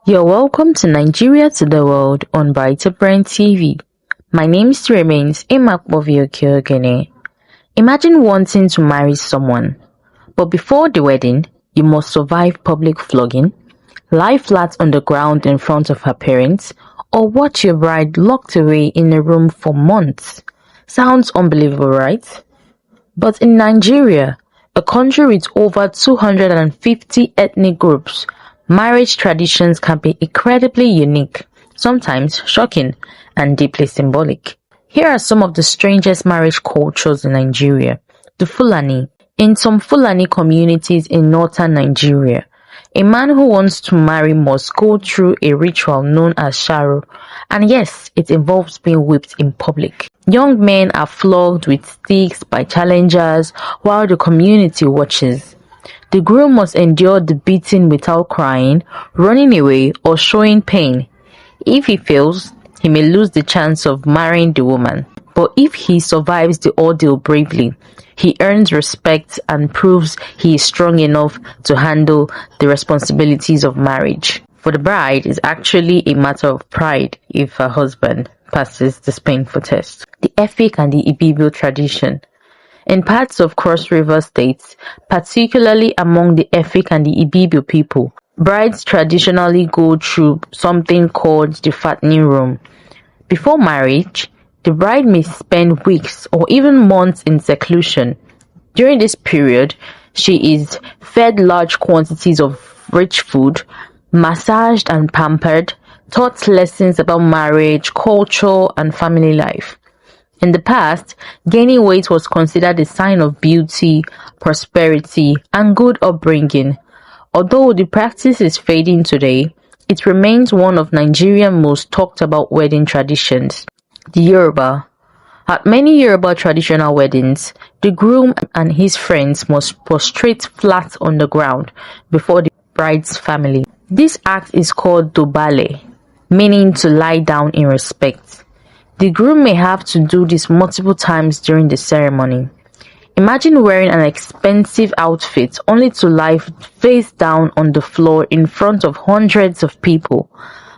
You're welcome to Nigeria to the World on Brighter Brain TV. My name still remains Imakbovio Kyogene. Imagine wanting to marry someone, but before the wedding, you must survive public flogging, lie flat on the ground in front of her parents, or watch your bride locked away in a room for months. Sounds unbelievable, right? But in Nigeria, a country with over 250 ethnic groups, marriage traditions can be incredibly unique, sometimes shocking, and deeply symbolic. Here are some of the strangest marriage cultures in Nigeria. The Fulani. In some Fulani communities in northern Nigeria, a man who wants to marry must go through a ritual known as sharo, and yes, it involves being whipped in public. Young men are flogged with sticks by challengers while the community watches. The groom must endure the beating without crying, running away, or showing pain. If he fails, he may lose the chance of marrying the woman. But if he survives the ordeal bravely, he earns respect and proves he is strong enough to handle the responsibilities of marriage. For the bride, it's actually a matter of pride if her husband passes this painful test. The Efik and the Ibibio tradition. In parts of Cross River states, particularly among the Efik and the Ibibio people, brides traditionally go through something called the fattening room. Before marriage, the bride may spend weeks or even months in seclusion. During this period, she is fed large quantities of rich food, massaged and pampered, taught lessons about marriage, culture, and family life. In the past, gaining weight was considered a sign of beauty, prosperity, and good upbringing. Although the practice is fading today, it remains one of Nigeria's most talked about wedding traditions. The Yoruba. At many Yoruba traditional weddings, the groom and his friends must prostrate flat on the ground before the bride's family. This act is called dobale, meaning to lie down in respect. The groom may have to do this multiple times during the ceremony. Imagine wearing an expensive outfit only to lie face down on the floor in front of hundreds of people.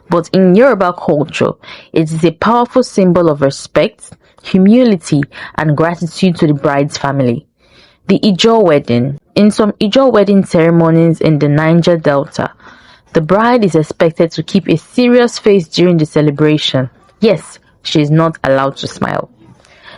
But in Yoruba culture, it is a powerful symbol of respect, humility, and gratitude to the bride's family. The Ijaw Wedding. In some Ijaw wedding ceremonies in the Niger Delta, the bride is expected to keep a serious face during the celebration. Yes, she is not allowed to smile.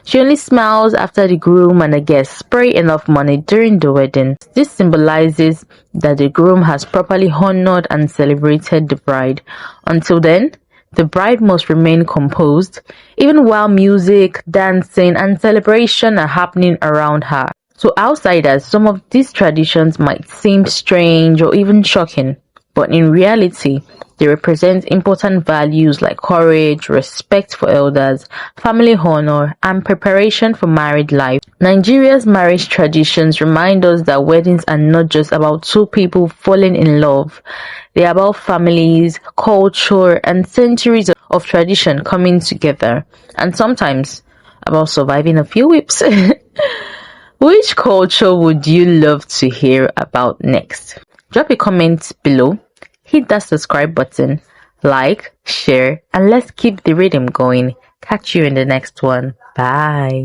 She only smiles after the groom and the guests spray enough money during the wedding. This symbolizes that the groom has properly honored and celebrated the bride. Until then, the bride must remain composed, even while music, dancing, and celebration are happening around her. To outsiders, some of these traditions might seem strange or even shocking, but in reality, they represent important values like courage, respect for elders, family honor, and preparation for married life. Nigeria's marriage traditions remind us that weddings are not just about two people falling in love. They are about families, culture, and centuries of tradition coming together, and sometimes about surviving a few whips. Which culture would you love to hear about next? Drop a comment below. Hit that subscribe button, like, share, and let's keep the rhythm going. Catch you in the next one. Bye.